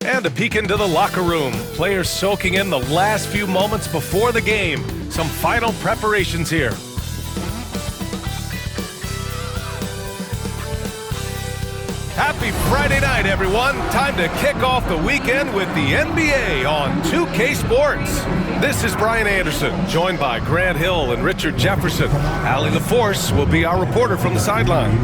And a peek into the locker room. Players soaking in the last few moments before the game. Some final preparations here. Happy Friday night, everyone. Time to kick off the weekend with the NBA on 2K Sports. This is Brian Anderson, joined by Grant Hill and Richard Jefferson. Allie LaForce will be our reporter from the sideline.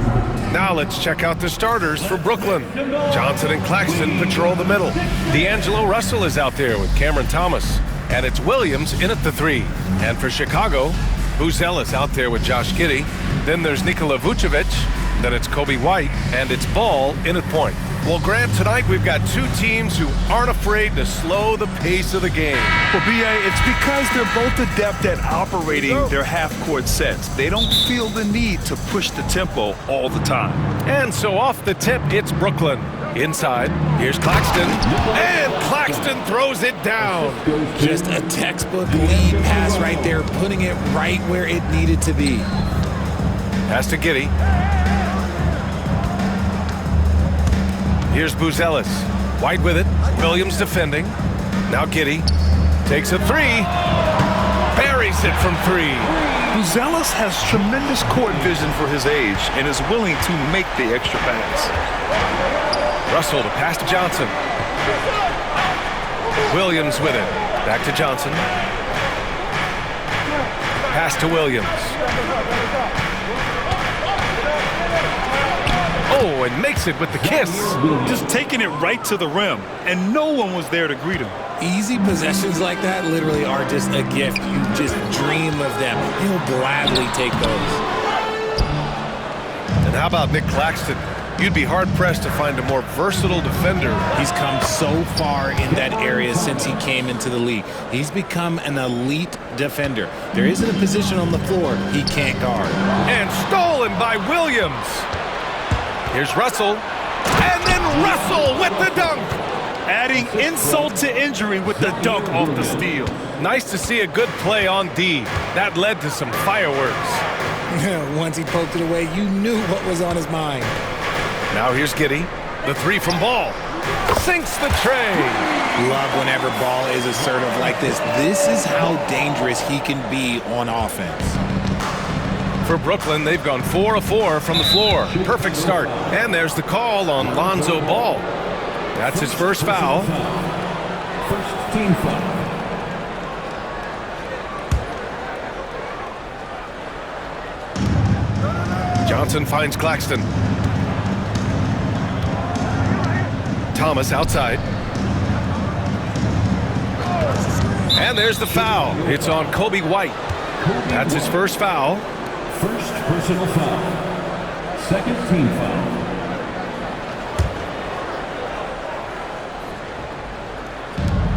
Now let's check out the starters for Brooklyn. Johnson and Claxton patrol the middle. D'Angelo Russell is out there with Cameron Thomas. And it's Williams in at the 3. And for Chicago, Buzelis out there with Josh Giddey. Then there's Nikola Vucevic. Then it's Kobe White, and it's Ball in at point. Well, Grant, tonight we've got two teams who aren't afraid to slow the pace of the game. Well, BA, it's because they're both adept at operating their half-court sets. They don't feel the need to push the tempo all the time. And so off the tip, it's Brooklyn. Inside, here's Claxton, and Claxton throws it down. Just a textbook lead pass right there, putting it right where it needed to be. Pass to Giddey. Here's Buzelis. White with it. Williams defending. Now Giddey takes a 3. Buries it from 3. Buzelis has tremendous court vision for his age and is willing to make the extra pass. Russell to pass to Johnson. Williams with it. Back to Johnson. Pass to Williams. Oh, and makes it with the kiss. Just taking it right to the rim, and no one was there to greet him. Easy possessions like that literally are just a gift. You just dream of them. He'll gladly take those. And how about Nick Claxton? You'd be hard-pressed to find a more versatile defender. He's come so far in that area since he came into the league. He's become an elite defender. There isn't a position on the floor he can't guard. And stolen by Williams. Here's Russell, and then Russell with the dunk. Adding insult to injury with the dunk off the steal. Nice to see a good play on D. That led to some fireworks. Once he poked it away, you knew what was on his mind. Now here's Giddey. The 3 from Ball. Sinks the tray. Love whenever Ball is assertive like this. This is how dangerous he can be on offense. For Brooklyn, they've gone 4 of 4 from the floor. Perfect start. And there's the call on Lonzo Ball. That's his first foul. First team foul. Johnson finds Claxton. Thomas outside. And there's the foul. It's on Kobe White. That's his first foul. First personal foul. Second team foul.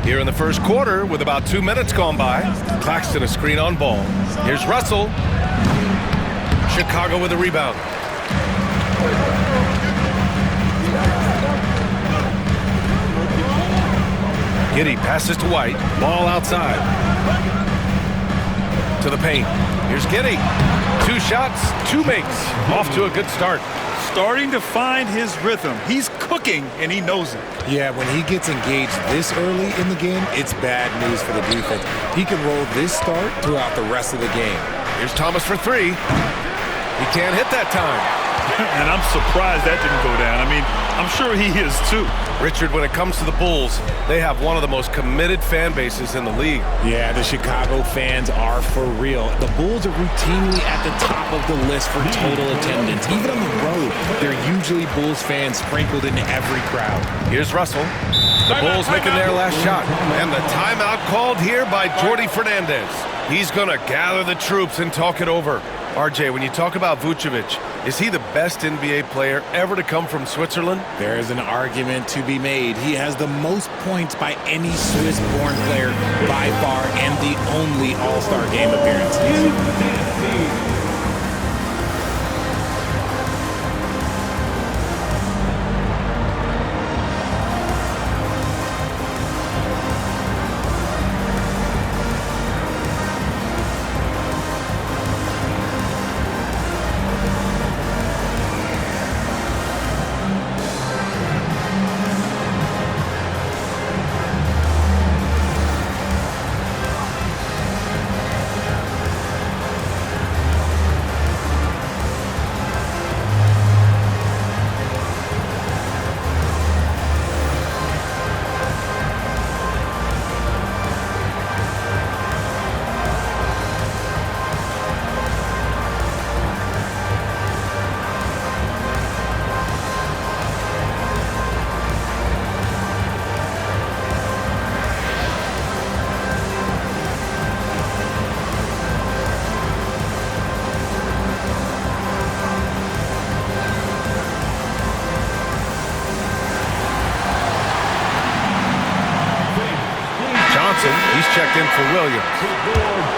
Here in the first quarter, with about 2 minutes gone by, Claxton a screen on Ball. Here's Russell. Chicago with a rebound. Giddey passes to White. Ball outside. To the paint. Here's Giddey. 2 shots, 2 makes. Off to a good start. Starting to find his rhythm. He's cooking, and he knows it. Yeah, when he gets engaged this early in the game, it's bad news for the defense. He can roll this start throughout the rest of the game. Here's Thomas for 3. He can't hit that time. And I'm surprised that didn't go down. I mean, I'm sure he is too. Richard, when it comes to the Bulls, they have one of the most committed fan bases in the league. Yeah, the Chicago fans are for real. The Bulls are routinely at the top of the list for total attendance. Even on the road, they're usually Bulls fans sprinkled in every crowd. Here's Russell. The Bulls making their last shot. And the timeout called here by Jordi Fernandez. He's going to gather the troops and talk it over. RJ, when you talk about Vucevic, is he the best NBA player ever to come from Switzerland? There is an argument to be made. He has the most points by any Swiss-born player by far and the only All-Star game appearances. checked in for Williams.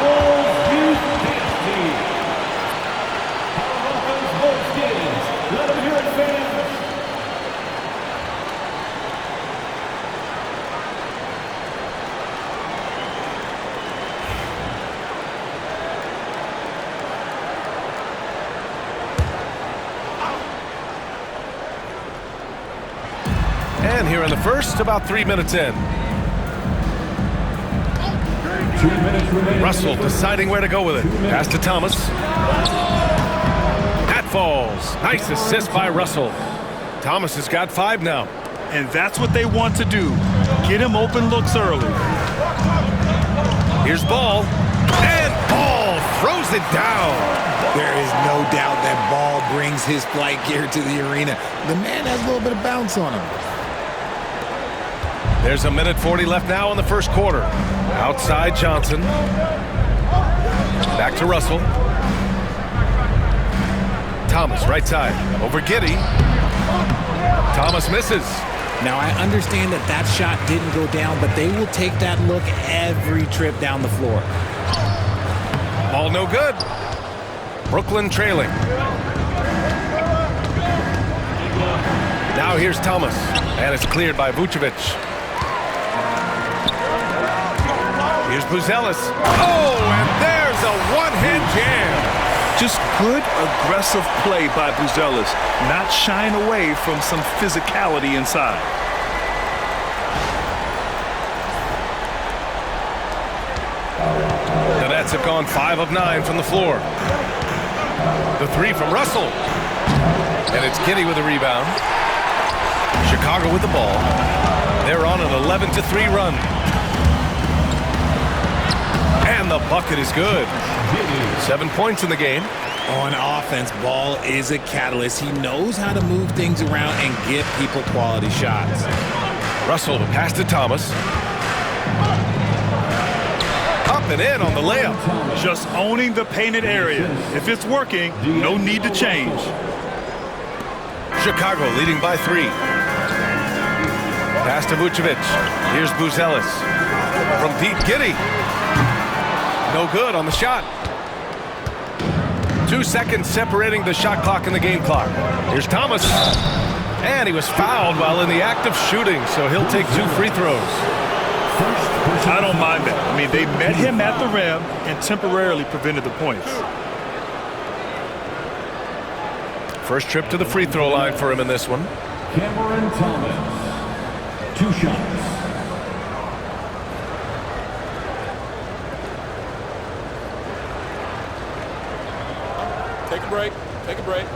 Bulls Youth Dance Team. Bulls Games. Let them hear it, fans. And here in the first, about 3 minutes in. 2 minutes remaining. Russell deciding where to go with it. Pass to Thomas. That falls. Nice assist by Russell. Thomas has got 5 now. And that's what they want to do. Get him open looks early. Here's Ball. And Ball throws it down. There is no doubt that Ball brings his flight gear to the arena. The man has a little bit of bounce on him. There's a minute 40 left now in the first quarter. Outside Johnson. Back to Russell. Thomas, right side. Over Giddey. Thomas misses. Now, I understand that that shot didn't go down, but they will take that look every trip down the floor. Ball no good. Brooklyn trailing. Now here's Thomas. And it's cleared by Vucevic. Here's Buzelis. Oh, and there's a one-hand jam. Just good, aggressive play by Buzelis, not shying away from some physicality inside. The Nets have gone 5 of 9 from the floor. The 3 from Russell. And it's Giddey with the rebound. Chicago with the ball. They're on an 11-3 run. And the bucket is good. 7 points in the game. On offense, Ball is a catalyst. He knows how to move things around and get people quality shots. Russell, the pass to Thomas. Up and in on the layup. Just owning the painted area. If it's working, no need to change. Chicago leading by 3. Pass to Vucevic. Here's Buzelis. From deep, Giddey. No good on the shot. 2 seconds separating the shot clock and the game clock. Here's Thomas. And he was fouled while in the act of shooting, so he'll take 2 free throws. I don't mind that. I mean, they met him at the rim and temporarily prevented the points. First trip to the free throw line for him in this one. Cameron Thomas. 2 shots. Take a break. Take a break.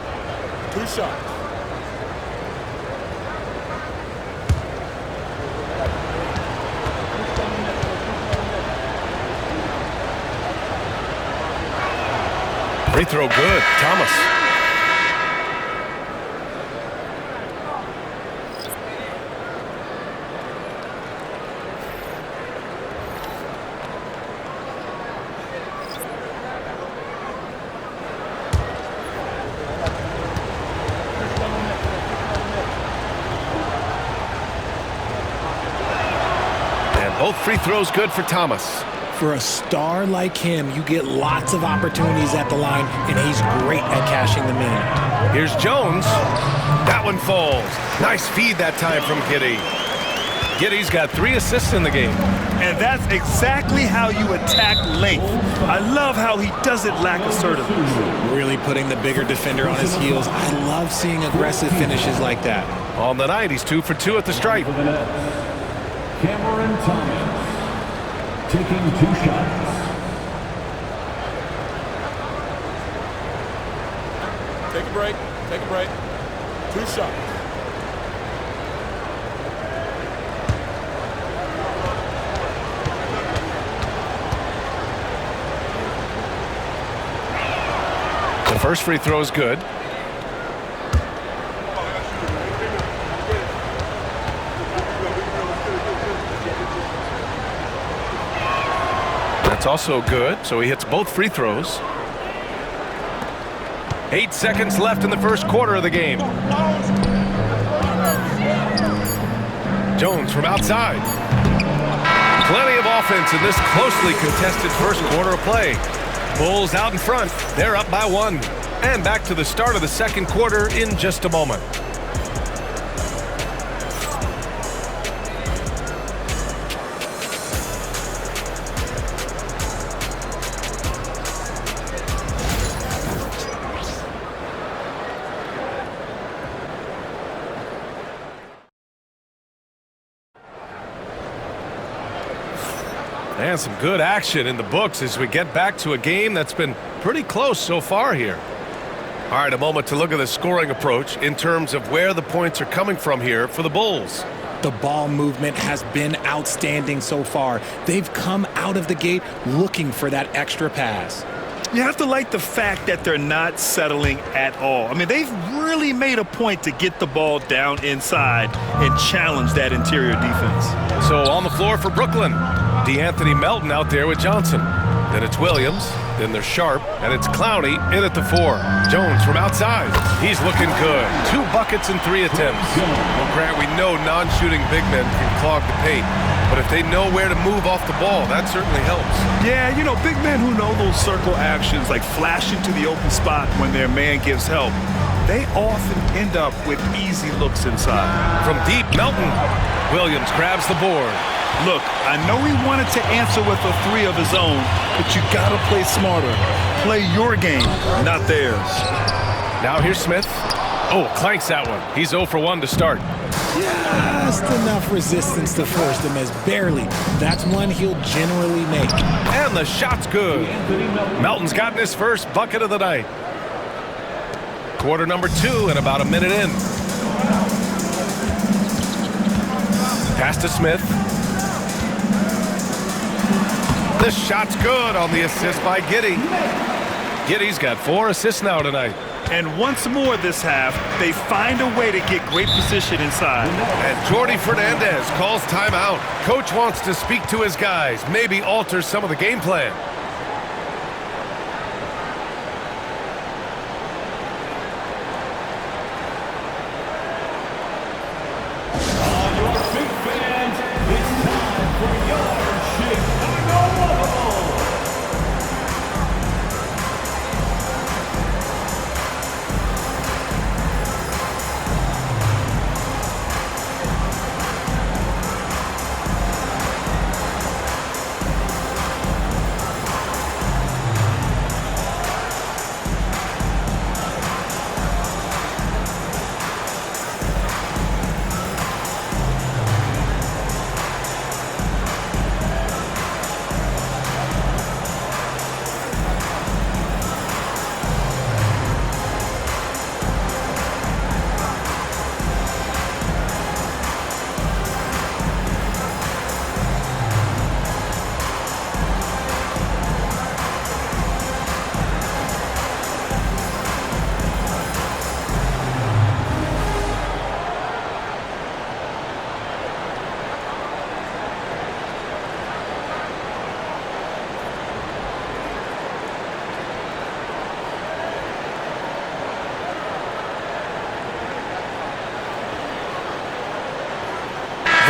2 shots. Free throw good. Thomas. Both free throws good for Thomas. For a star like him, you get lots of opportunities at the line, and he's great at cashing them in. Here's Jones. That one falls. Nice feed that time from Giddey. Giddey's got 3 assists in the game. And that's exactly how you attack length. I love how he doesn't lack assertiveness. Really putting the bigger defender on his heels. I love seeing aggressive finishes like that. On the night, he's 2 for 2 at the stripe. Cameron Thomas taking 2 shots. Take a break. Take a break. 2 shots. The first free throw is good. That's also good, so he hits both free throws. 8 seconds left in the first quarter of the game. Jones from outside. Plenty of offense in this closely contested first quarter of play. Bulls out in front. They're up by 1. And back to the start of the second quarter in just a moment. And some good action in the books as we get back to a game that's been pretty close so far here. All right, a moment to look at the scoring approach in terms of where the points are coming from here for the Bulls. The ball movement has been outstanding so far. They've come out of the gate looking for that extra pass. You have to like the fact that they're not settling at all. I mean, they've really made a point to get the ball down inside and challenge that interior defense. So on the floor for Brooklyn, DeAnthony Melton out there with Johnson. Then it's Williams, then there's Sharp, and it's Clowney in at the 4. Jones from outside. He's looking good. 2 buckets in 3 attempts. Well, Grant, we know non-shooting big men can clog the paint, but if they know where to move off the ball, that certainly helps. Yeah, you know, big men who know those circle actions, like flashing to the open spot when their man gives help, they often end up with easy looks inside. From deep, Melton. Williams grabs the board. Look, I know he wanted to answer with a 3 of his own, but you gotta play smarter. Play your game, not theirs. Now here's Smith. Oh, clanks that one. He's 0 for 1 to start. Just enough resistance to force them as barely. That's one he'll generally make. And the shot's good. Melton's gotten his first bucket of the night. Quarter number 2 and about a minute in. Pass to Smith. This shot's good on the assist by Giddey. Giddey's got 4 assists now tonight. And once more this half, they find a way to get great position inside. And Jordi Fernandez calls timeout. Coach wants to speak to his guys, maybe alter some of the game plan.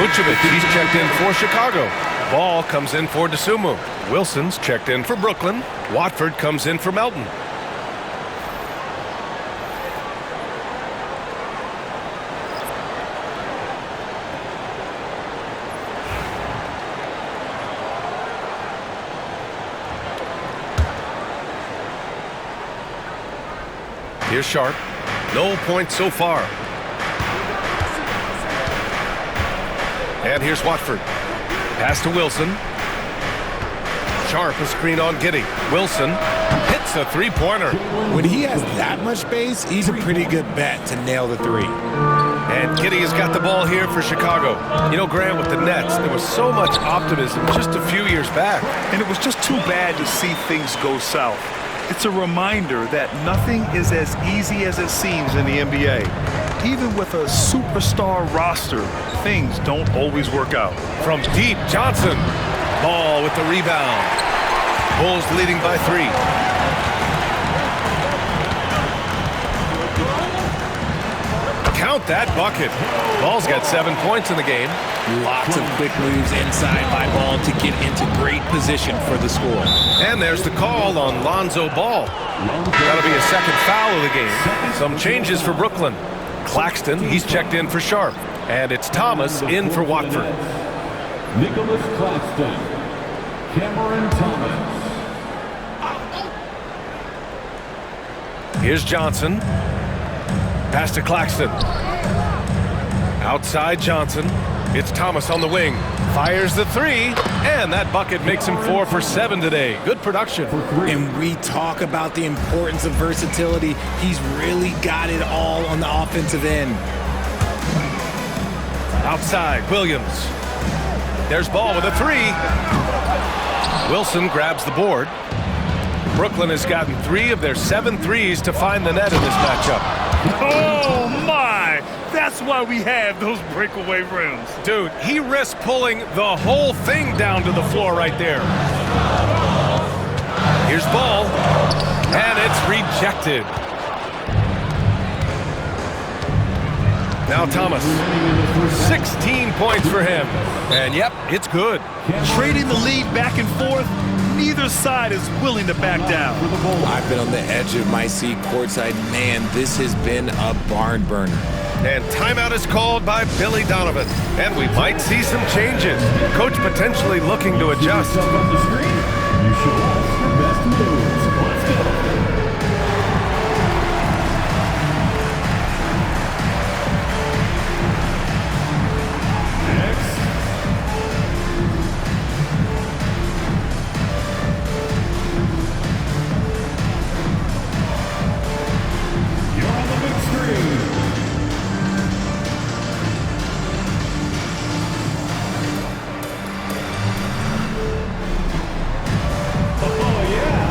Vucevic, he's checked in for Chicago. Ball comes in for DeSumo. Wilson's checked in for Brooklyn. Watford comes in for Melton. Here's Sharp. No points so far. And here's Watford. Pass to Wilson. Sharp a screen on Giddey. Wilson hits a three-pointer. When he has that much space, he's a pretty good bet to nail the 3. And Giddey has got the ball here for Chicago. You know, Grant, with the Nets, there was so much optimism just a few years back. And it was just too bad to see things go south. It's a reminder that nothing is as easy as it seems in the NBA. Even with a superstar roster, things don't always work out. From deep, Johnson. Ball with the rebound. Bulls leading by 3. Count that bucket. Ball's got 7 points in the game. Lots of quick moves inside by Ball to get into great position for the score. And there's the call on Lonzo Ball. That'll be a second foul of the game. Some changes for Brooklyn. Claxton, he's checked in for Sharp. And it's Thomas in for Watford. Nicholas Claxton, Cameron Thomas. Here's Johnson. Pass to Claxton. Outside Johnson. It's Thomas on the wing. Fires the three. And that bucket makes him 4 for 7 today. Good production. And we talk about the importance of versatility. He's really got it all on the offensive end. Outside, Williams. There's Ball with a three. Wilson grabs the board. Brooklyn has gotten 3 of their 7 threes to find the net in this matchup. Oh, my! That's why we have those breakaway rims. Dude, he risks pulling the whole thing down to the floor right there. Here's Ball, and it's rejected. Now Thomas, 16 points for him. And yep, it's good. Trading the lead back and forth, neither side is willing to back down. I've been on the edge of my seat courtside. Man, this has been a barn burner. And timeout is called by Billy Donovan. And we might see some changes. Coach potentially looking to adjust. On the screen, you show us your best moves. Let's go. Next. You're on the big screen. Oh, yeah.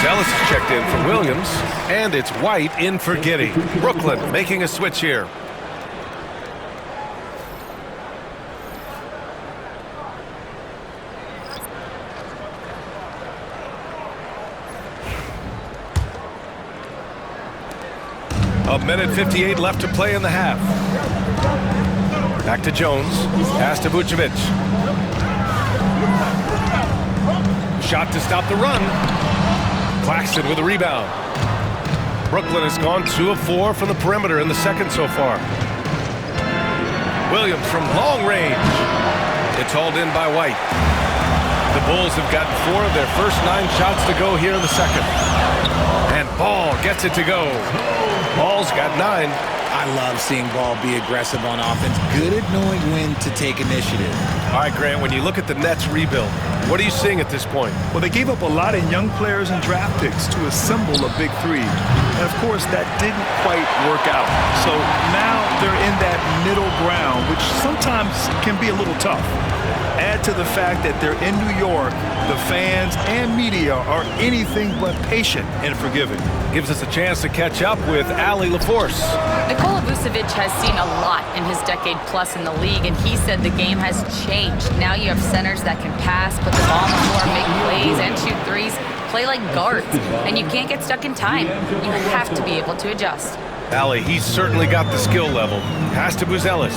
Ellis is checked in for Williams, and it's White in for Giddey. Brooklyn making a switch here. A minute 58 left to play in the half. Back to Jones. Pass to Vucevic. Shot to stop the run. Claxton with a rebound. Brooklyn has gone 2 of 4 from the perimeter in the second so far. Williams from long range. It's hauled in by White. The Bulls have gotten 4 of their first 9 shots to go here in the second. And Ball gets it to go. Ball's got 9. I love seeing Ball be aggressive on offense. Good at knowing when to take initiative. All right, Grant, when you look at the Nets rebuild, what are you seeing at this point? Well, they gave up a lot of young players and draft picks to assemble a big three. And, of course, that didn't quite work out. So now they're in that middle ground, which sometimes can be a little tough. Add to the fact that they're in New York, the fans and media are anything but patient and forgiving. Gives us a chance to catch up with Allie LaForce. Nikola Vucevic has seen a lot in his decade plus in the league, and he said the game has changed. Now you have centers that can pass, put the ball on the floor, make plays, and shoot threes, play like guards, and you can't get stuck in time. You have to be able to adjust. Allie, he's certainly got the skill level. Pass to Buzelis.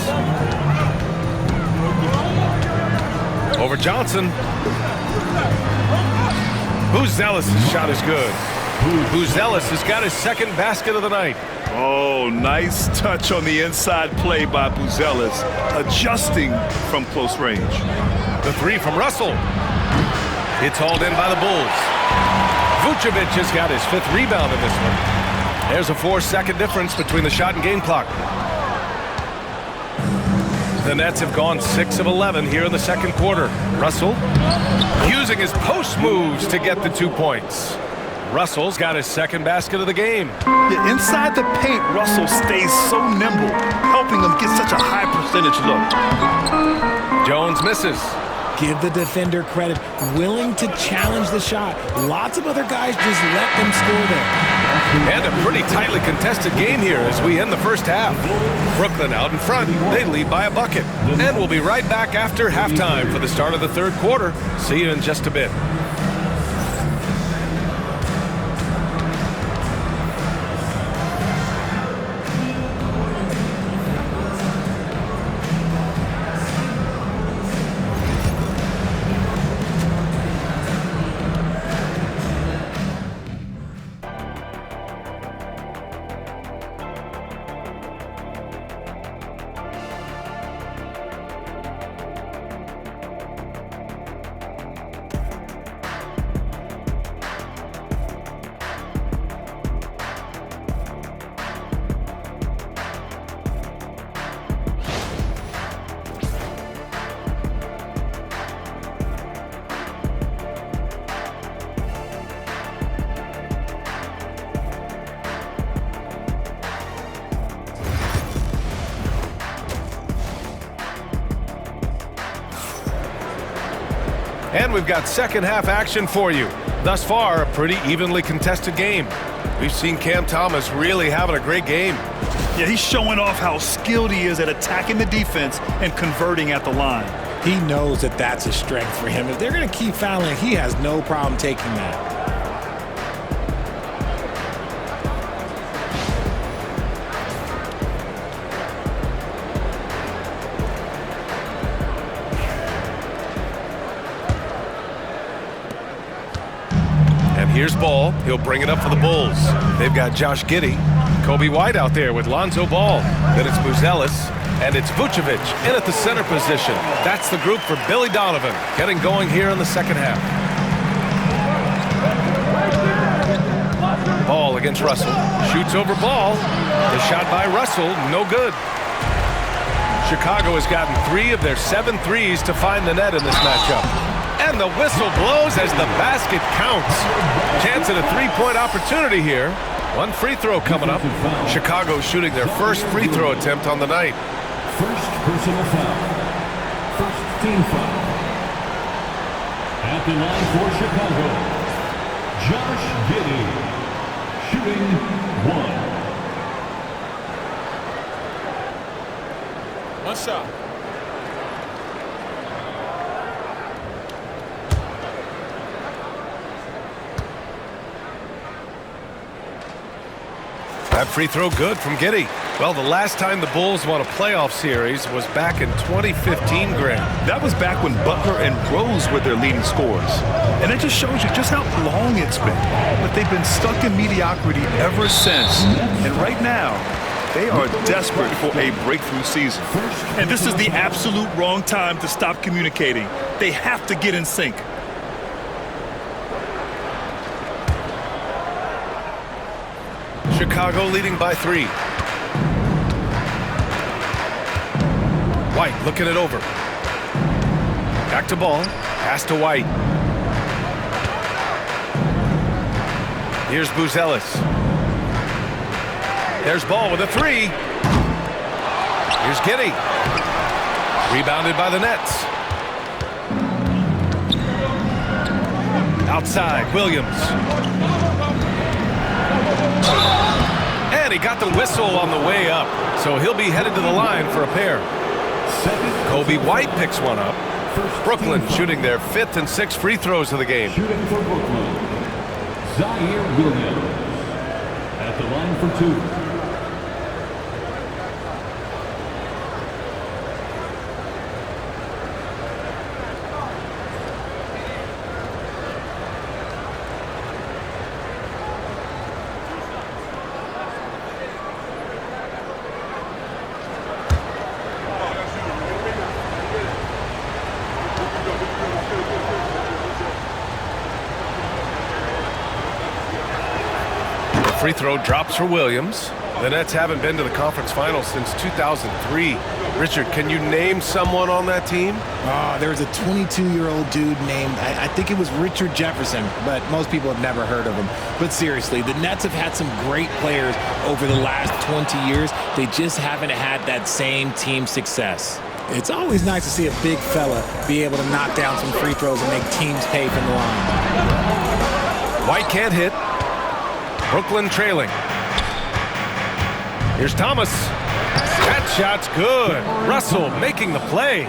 Over Johnson. Buzelis' shot is good. Buzelis has got his second basket of the night. Oh, nice touch on the inside play by Buzelis, adjusting from close range. The three from Russell. It's hauled in by the Bulls. Vucevic has got his 5th rebound in this one. There's a 4-second difference between the shot and game clock. The Nets have gone 6 of 11 here in the second quarter. Russell using his post moves to get the 2 points. Russell's got his second basket of the game. Yeah, inside the paint, Russell stays so nimble, helping him get such a high percentage look. Jones misses. Give the defender credit, willing to challenge the shot. Lots of other guys just let them score there. And a pretty tightly contested game here as we end the first half. Brooklyn out in front. They lead by a bucket. And we'll be right back after halftime for the start of the third quarter. See you in just a bit. And we've got second half action for you. Thus far, a pretty evenly contested game. We've seen Cam Thomas really having a great game. Yeah, he's showing off how skilled he is at attacking the defense and converting at the line. He knows that that's a strength for him. If they're going to keep fouling, he has no problem taking that. Here's Ball. He'll bring it up for the Bulls. They've got Josh Giddey, Kobe White out there with Lonzo Ball. Then it's Buzelis, and it's Vucevic in at the center position. That's the group for Billy Donovan, getting going here in the second half. Ball against Russell. Shoots over Ball. The shot by Russell, no good. Chicago has gotten 3 of their 7 threes to find the net in this matchup. And the whistle blows as the basket counts. Chance at a 3-point opportunity here. 1 free throw coming up. Chicago shooting their first free throw attempt on the night. First personal foul. First team foul. At the line for Chicago, Josh Giddey, shooting 1. 1 shot. That free throw good from Giddey. Well, the last time the Bulls won a playoff series was back in 2015, Grant. That was back when Butler and Rose were their leading scorers. And it just shows you just how long it's been. But they've been stuck in mediocrity ever since. And right now, they are desperate for a breakthrough season. And this is the absolute wrong time to stop communicating. They have to get in sync. Chicago leading by 3. White looking it over. Back to Ball. Pass to White. Here's Buzelis. There's Ball with a 3. Here's Giddey. Rebounded by the Nets. Outside, Williams. And he got the whistle on the way up, so he'll be headed to the line for a pair. Kobe White picks one up. Brooklyn shooting their 5th and 6th free throws of the game. Shooting for Brooklyn, Zaire Williams. At the line for 2. Free throw drops for Williams. The Nets haven't been to the conference finals since 2003. Richard, can you name someone on that team? There was a 22-year-old dude named, I think it was Richard Jefferson, but most people have never heard of him. But seriously, the Nets have had some great players over the last 20 years. They just haven't had that same team success. It's always nice to see a big fella be able to knock down some free throws and make teams pay from the line. White can't hit. Brooklyn trailing. Here's Thomas. That shot's good. Russell making the play.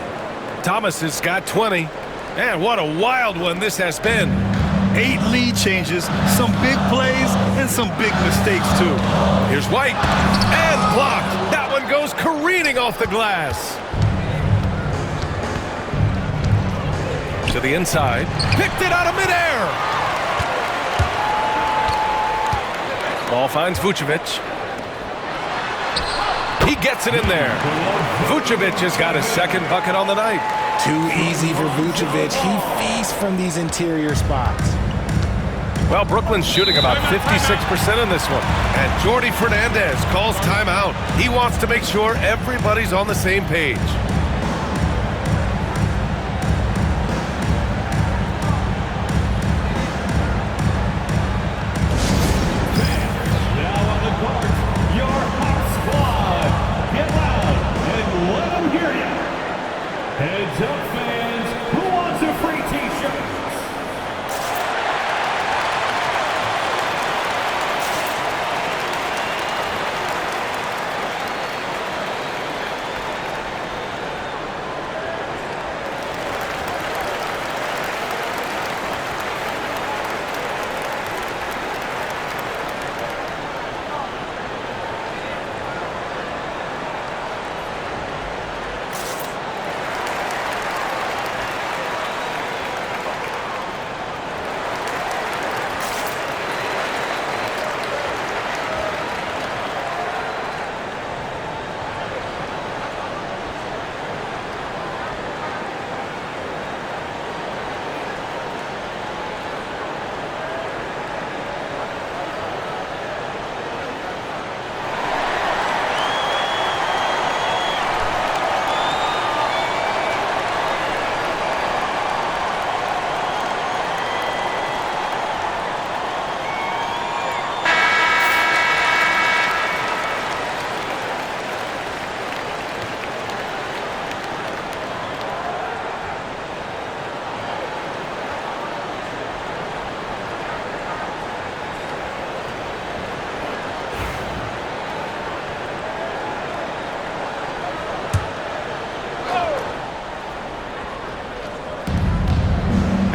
Thomas has got 20. And what a wild one this has been. 8 lead changes, some big plays, and some big mistakes, too. Here's White. And blocked. That one goes careening off the glass. To the inside. Picked it out of midair. Ball finds Vucevic. He gets it in there. Vucevic has got his second bucket on the night. Too easy for Vucevic. He feasts from these interior spots. Well, Brooklyn's shooting about 56% in this one. And Jordi Fernandez calls timeout. He wants to make sure everybody's on the same page. Heads up, fans. Who wants a free t-shirt?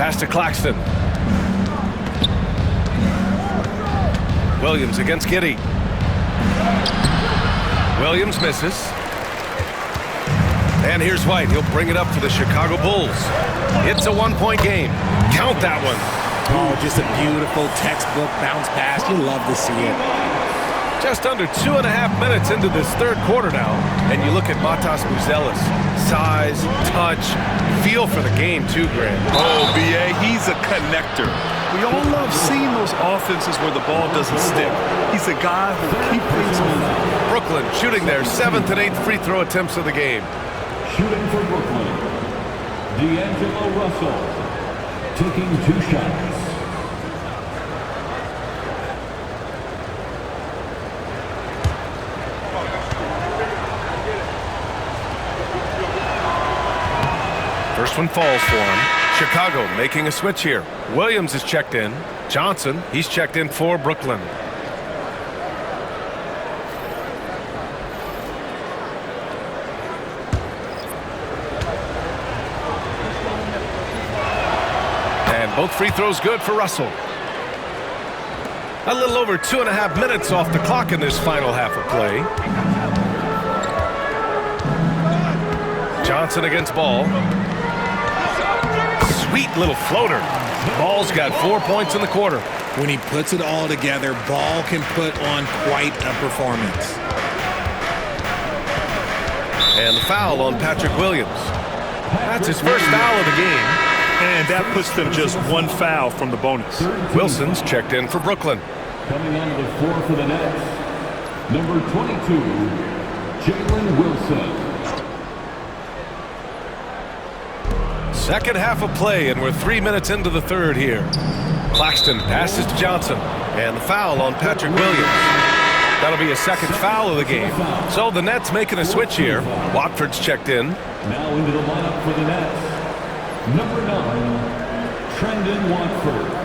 Pass to Claxton. Williams against Giddey. Williams misses. And here's White. He'll bring it up for the Chicago Bulls. It's a 1-point game. Count that one. Oh, just a beautiful textbook bounce pass. You love to see it. Just under 2.5 minutes into this third quarter now. And you look at Matas Buzelis. Size, touch, feel for the game too, Grant. Oh, BA, he's a connector. We all love seeing those offenses where the ball doesn't stick. He's a guy who keeps things moving. Brooklyn shooting their 7th and 8th free throw attempts of the game. Shooting for Brooklyn, D'Angelo Russell, taking 2 shots. First one falls for him. Chicago making a switch here. Williams is checked in. Johnson, he's checked in for Brooklyn. And both free throws good for Russell. A little over 2.5 minutes off the clock in this final half of play. Johnson against Ball. Sweet little floater. Ball's got 4 points in the quarter. When he puts it all together, Ball can put on quite a performance. And the foul on Patrick Williams. That's his first foul of the game. And that puts them just 1 foul from the bonus. Wilson's checked in for Brooklyn. Coming onto the floor for the Nets, Number 22, Jalen Wilson. Second half of play, and we're 3 minutes into the third here. Claxton passes to Johnson, and the foul on Patrick Williams. That'll be a second foul of the game. So the Nets making a switch here. Watford's checked in. Now into the lineup for the Nets. Number 9, Trendon Watford.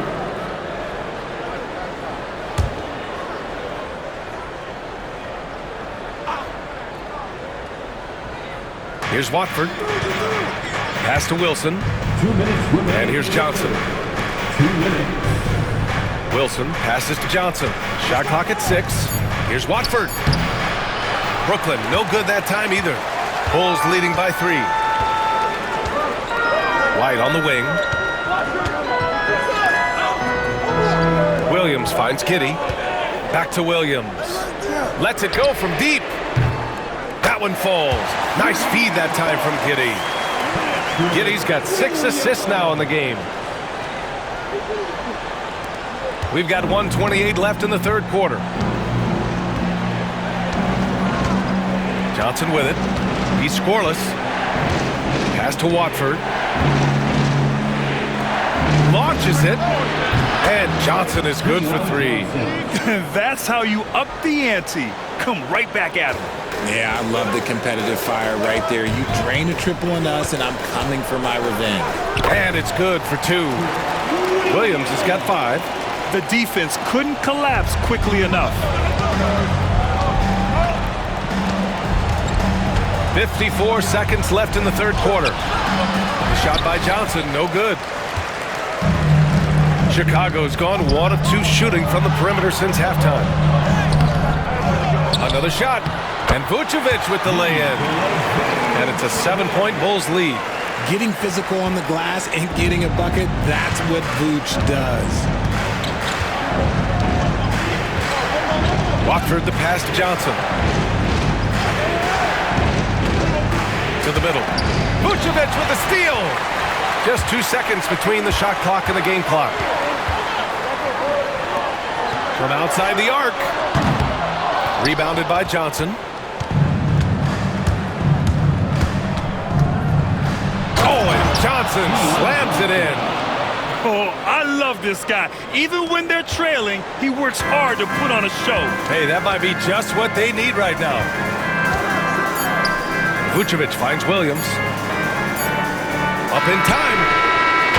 Here's Watford. Pass to Wilson. 2 minutes remaining. And here's Johnson. 2 minutes. Wilson passes to Johnson. Shot clock at 6. Here's Watford. Brooklyn, no good that time either. Bulls leading by 3. White on the wing. Williams finds Giddey. Back to Williams. Lets it go from deep. That one falls. Nice feed that time from Giddey. Giddey's got 6 assists now in the game. We've got 1:28 left in the third quarter. Johnson with it. He's scoreless. Pass to Watford. Launches it. And Johnson is good for 3. That's how you up the ante. Come right back at him. Yeah, I love the competitive fire right there. You drain a triple on us, and I'm coming for my revenge. And it's good for 2. Williams has got 5. The defense couldn't collapse quickly enough. 54 seconds left in the third quarter. The shot by Johnson, no good. Chicago's gone 1 of 2 shooting from the perimeter since halftime. Another shot, and Vucevic with the lay-in. And it's a 7-point Bulls lead. Getting physical on the glass and getting a bucket, that's what Vooch does. Watford the pass to Johnson. To the middle. Vucevic with a steal. Just 2 seconds between the shot clock and the game clock. From outside the arc. Rebounded by Johnson. Oh, and Johnson slams it in. Oh, I love this guy. Even when they're trailing, he works hard to put on a show. Hey, that might be just what they need right now. Vucevic finds Williams. Up in time.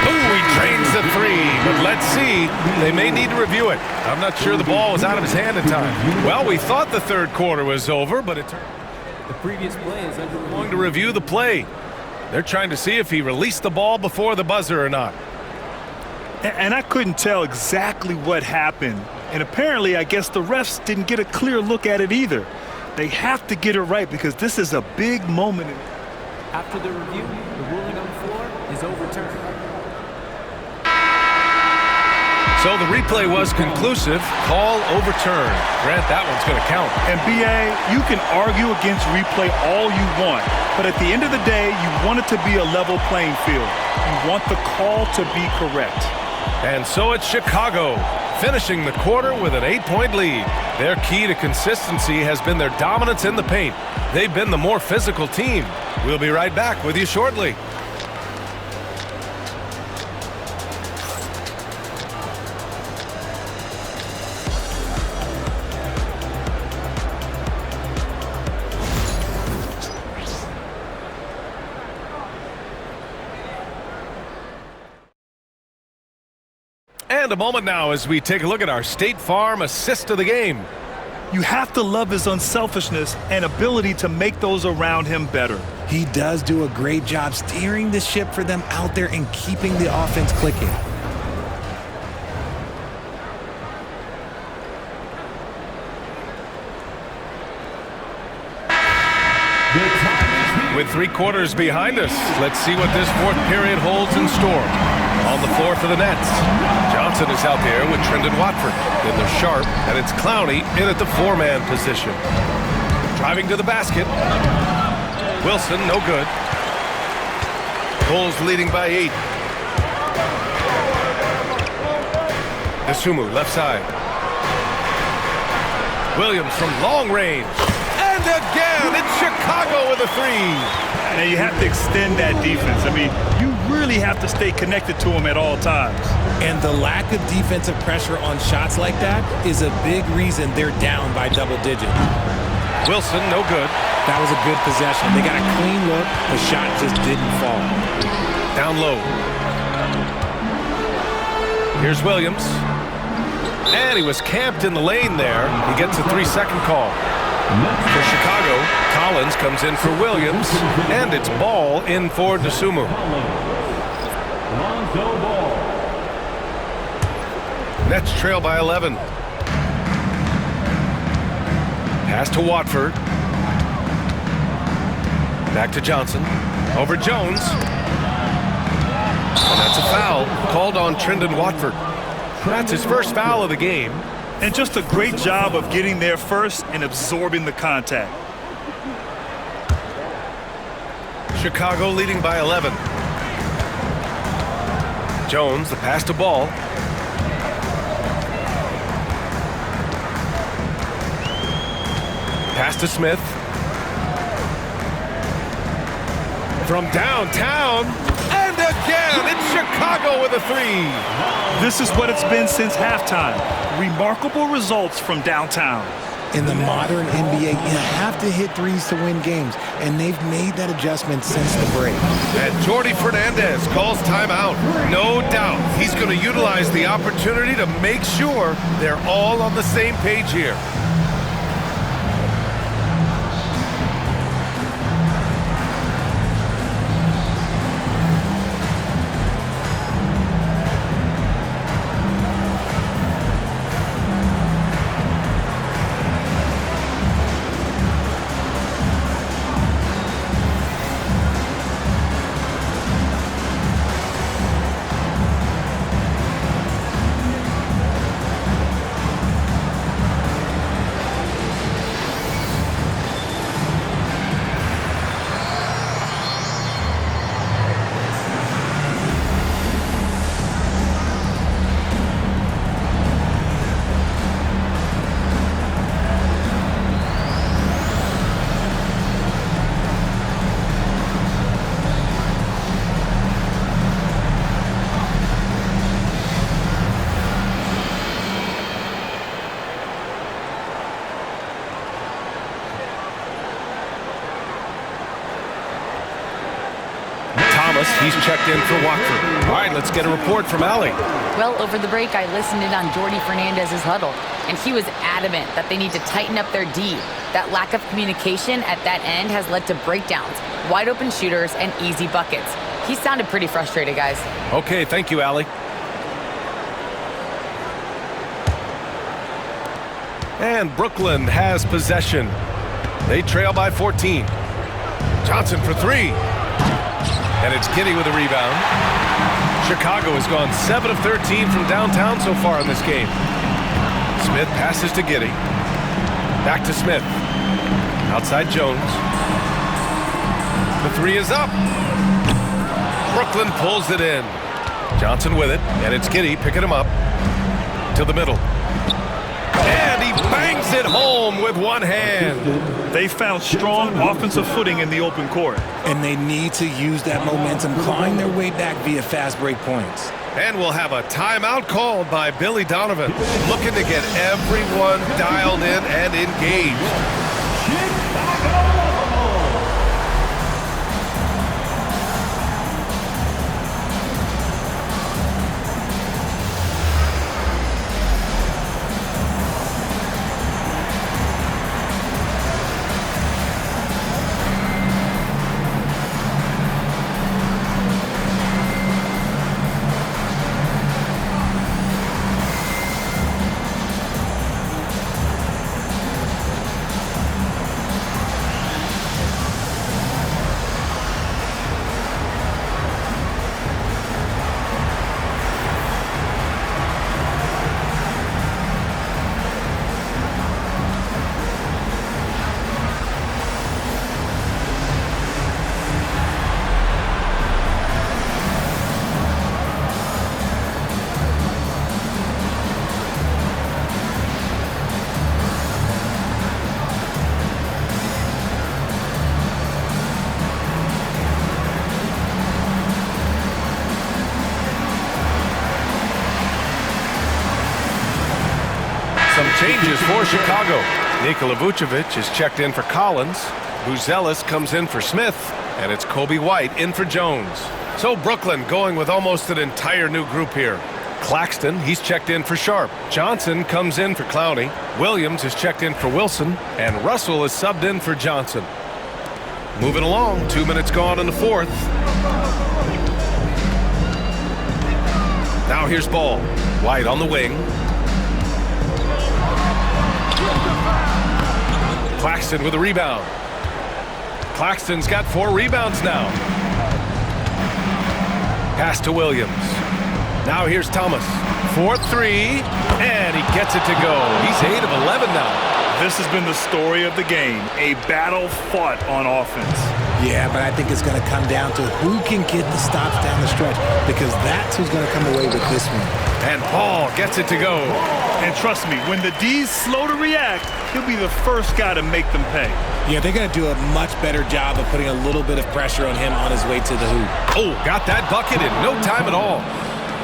Ooh, he drains the 3. But let's see. They may need to review it. I'm not sure the ball was out of his hand in time. Well, we thought the third quarter was over, but it turned. The previous play is Going to review the play. They're trying to see if he released the ball before the buzzer or not. And I couldn't tell exactly what happened. And apparently, I guess the refs didn't get a clear look at it either. They have to get it right because this is a big moment. After the review, the ruling on the floor is overturned. So the replay was conclusive. Call overturned. Grant, that one's going to count. And BA, you can argue against replay all you want, but at the end of the day, you want it to be a level playing field. You want the call to be correct. And so it's Chicago, finishing the quarter with an 8-point lead. Their key to consistency has been their dominance in the paint. They've been the more physical team. We'll be right back with you shortly. And a moment now as we take a look at our State Farm assist of the game. You have to love his unselfishness and ability to make those around him better. He does do a great job steering the ship for them out there and keeping the offense clicking. With 3 quarters behind us, let's see what this fourth period holds in store. On the floor for the Nets, Johnson is out there with Trendon Watford. Then there's Sharp, and it's Clowney in at the 4-man position. Driving to the basket. Wilson, no good. Bulls leading by 8. Isumu, left side. Williams from long range. And again, it's Chicago with a three. Now you have to extend that defense. I mean, you really have to stay connected to them at all times. And the lack of defensive pressure on shots like that is a big reason they're down by double digits. Wilson, no good. That was a good possession. They got a clean look. The shot just didn't fall. Down low. Here's Williams. And he was camped in the lane there. He gets a 3-second call. For Chicago, Collins comes in for Williams, and it's ball in for DeSumo. Nets trail by 11. Pass to Watford. Back to Johnson. Over Jones. And that's a foul called on Trendon Watford. That's his first foul of the game. And just a great job of getting there first and absorbing the contact. Chicago leading by 11. Jones, the pass to Ball. Pass to Smith. From downtown. And again, it's Chicago with a three. This is what it's been since halftime. Remarkable results from downtown. In the modern NBA, you have to hit threes to win games, and they've made that adjustment since the break. And Jordi Fernandez calls timeout. No doubt he's going to utilize the opportunity to make sure they're all on the same page here. He's checked in for Watford. All right, let's get a report from Allie. Well, over the break, I listened in on Jordi Fernandez's huddle, and he was adamant that they need to tighten up their D. That lack of communication at that end has led to breakdowns, wide open shooters, and easy buckets. He sounded pretty frustrated, guys. Okay, thank you, Allie. And Brooklyn has possession. They trail by 14. Johnson for three. And it's Giddey with a rebound. Chicago has gone 7 of 13 from downtown so far in this game. Smith passes to Giddey. Back to Smith. Outside Jones. The three is up. Brooklyn pulls it in. Johnson with it, and it's Giddey picking him up to the middle. And he bangs it home with one hand. They found strong offensive footing in the open court. And they need to use that momentum, clawing their way back via fast break points. And we'll have a timeout called by Billy Donovan, looking to get everyone dialed in and engaged. Some changes for Chicago. Nikola Vucevic is checked in for Collins. Buzelis comes in for Smith. And it's Kobe White in for Jones. So Brooklyn going with almost an entire new group here. Claxton, he's checked in for Sharp. Johnson comes in for Clowney. Williams is checked in for Wilson. And Russell is subbed in for Johnson. Moving along, 2 minutes gone in the fourth. Now here's Ball. White on the wing. Claxton with a rebound. Claxton's got 4 rebounds now. Pass to Williams. Now here's Thomas. 4-3, and he gets it to go. He's 8 of 11 now. This has been the story of the game, a battle fought on offense. Yeah, but I think it's going to come down to who can get the stops down the stretch, because that's who's going to come away with this one. And Paul gets it to go. And trust me, when the D's slow to react, he'll be the first guy to make them pay. Yeah, they're going to do a much better job of putting a little bit of pressure on him on his way to the hoop. Oh, got that bucket in no time at all.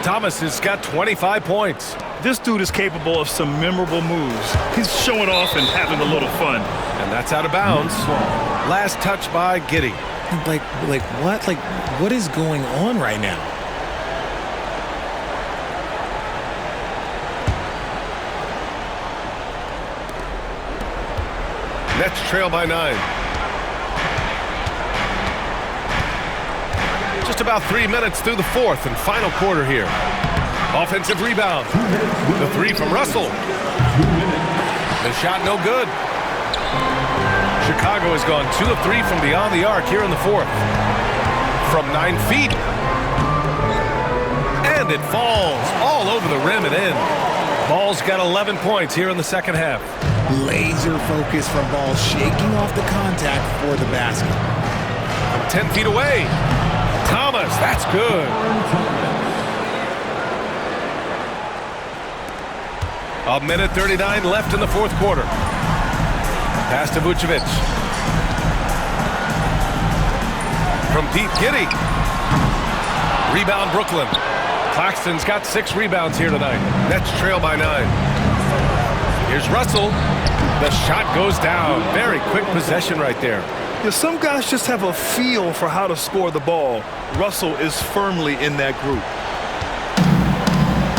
Thomas has got 25 points. This dude is capable of some memorable moves. He's showing off and having a little fun. And that's out of bounds. Last touch by Giddey. Like what? Like, what is going on right now? Nets trail by 9. Just about 3 minutes through the fourth and final quarter here. Offensive rebound. The 3 from Russell. The shot no good. Chicago has gone 2 of 3 from beyond the arc here in the fourth. From 9 feet. And it falls all over the rim and in. Ball's got 11 points here in the second half. Laser focus from Ball, shaking off the contact for the basket. From 10 feet away. Thomas, that's good. A minute 39 left in the fourth quarter. Pass to Vucevic. From deep, Giddey. Rebound, Brooklyn. Claxton's got 6 rebounds here tonight. Nets trail by 9. Here's Russell. The shot goes down. Very quick possession right there. Yeah, some guys just have a feel for how to score the ball. Russell is firmly in that group.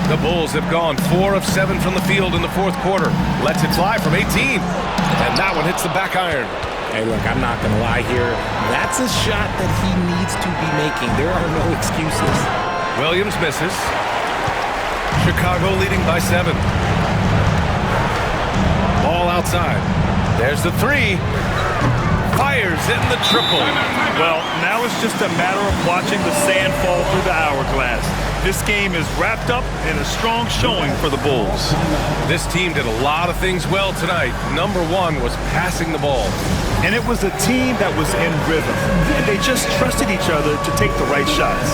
The Bulls have gone 4 of 7 from the field in the fourth quarter. Lets it fly from 18. And that one hits the back iron. Hey, look, I'm not going to lie here. That's a shot that he needs to be making. There are no excuses. Williams misses. Chicago leading by 7. Ball outside. There's the 3. Fires in the triple. Well, now it's just a matter of watching the sand fall through the hourglass. This game is wrapped up in a strong showing for the Bulls. This team did a lot of things well tonight. Number 1 was passing the ball. And it was a team that was in rhythm. And they just trusted each other to take the right shots.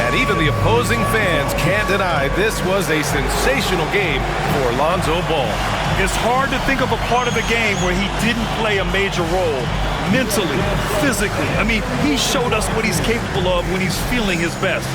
And even the opposing fans can't deny this was a sensational game for Lonzo Ball. It's hard to think of a part of the game where he didn't play a major role. Mentally, physically. I mean, he showed us what he's capable of when he's feeling his best.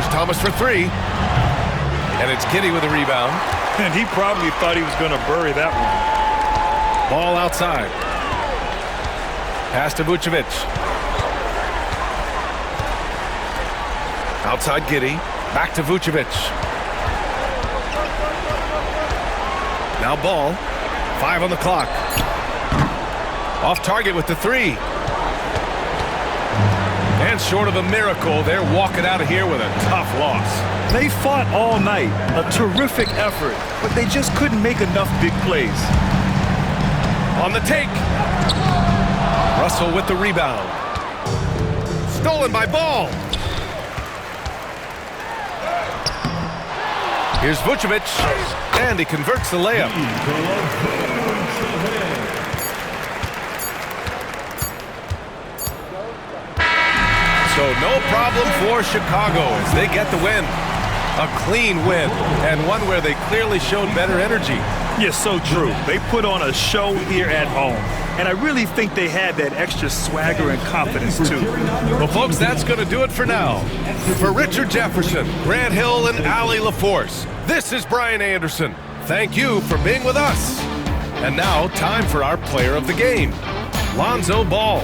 Here's Thomas for three. And it's Giddy with a rebound. And he probably thought he was going to bury that one. Ball outside. Pass to Vucevic. Outside Giddy. Back to Vucevic. Now Ball. 5 on the clock. Off target with the three. And short of a miracle, they're walking out of here with a tough loss. They fought all night. A terrific effort. But they just couldn't make enough big plays. On the take. Russell with the rebound. Stolen by Ball. Here's Vucevic. And he converts the layup. So no problem for Chicago as they get the win. A clean win, and one where they clearly showed better energy. Yes, so true. They put on a show here at home. And I really think they had that extra swagger and confidence, too. Well, folks, that's going to do it for now. For Richard Jefferson, Grant Hill, and Allie LaForce, this is Brian Anderson. Thank you for being with us. And now, time for our player of the game, Lonzo Ball.